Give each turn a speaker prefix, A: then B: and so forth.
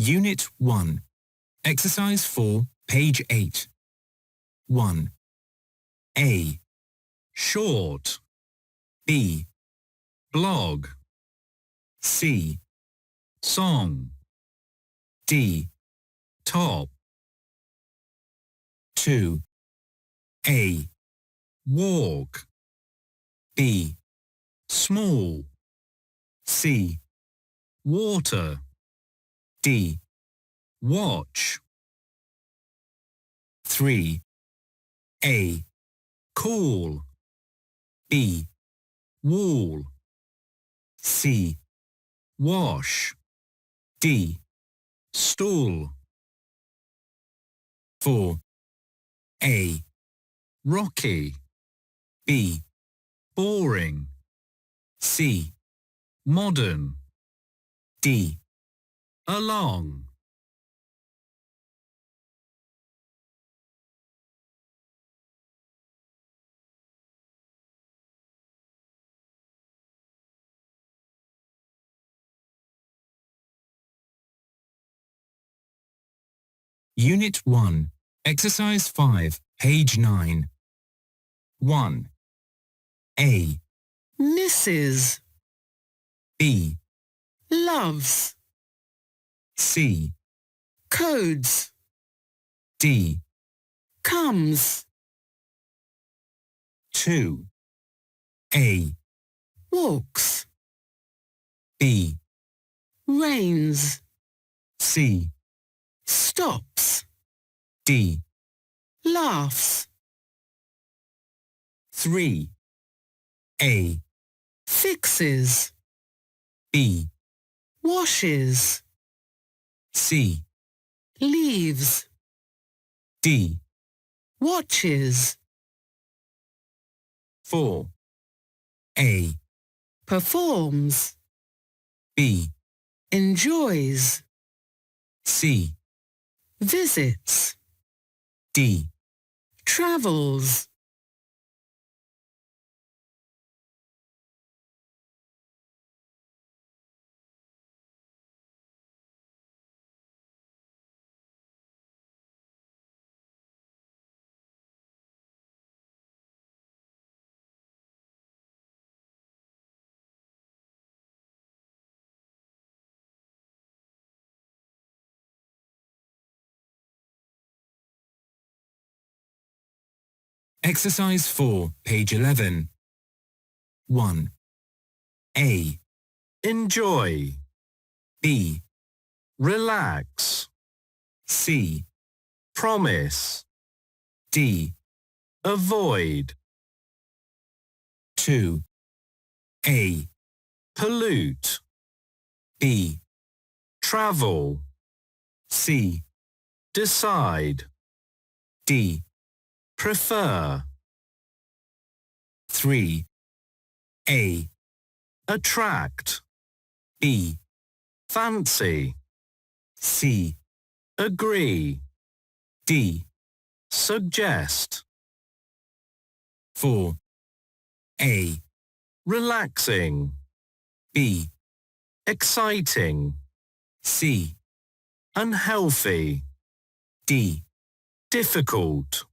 A: Unit 1. Exercise 4, page 8. 1. A. Short. B. Blog. C. Song. D. Top. 2. A. Walk. B. Small. C. Water. D. Watch. 3. A. Call. B. Wall. C. Wash. D. Stool. 4. A. Rocky. B. Boring. C. Modern. D. Along. Unit 1, Exercise 5, page 9. 1. A.
B: Misses.
A: B.
B: Loves.
A: C.
B: Codes.
A: D.
B: Comes.
A: 2. A.
B: Walks.
A: B.
B: Rains.
A: C.
B: Stops.
A: D.
B: Laughs.
A: 3. A.
B: Fixes.
A: B.
B: Washes.
A: C.
B: Leaves.
A: D.
B: Watches.
A: 4. A.
B: Performs.
A: B.
B: Enjoys.
A: C.
B: Visits.
A: D.
B: Travels.
A: Exercise 4, page 11. 1. A.
C: Enjoy.
A: B.
C: Relax.
A: C.
C: Promise.
A: D.
C: Avoid.
A: 2. A.
C: Pollute.
A: B.
C: Travel.
A: C.
C: Decide.
A: D.
C: Prefer.
A: 3. A.
C: Attract.
A: B.
C: Fancy.
A: C.
C: Agree.
A: D.
C: Suggest.
A: 4. A.
C: Relaxing.
A: B.
C: Exciting.
A: C.
C: Unhealthy.
A: D.
C: Difficult.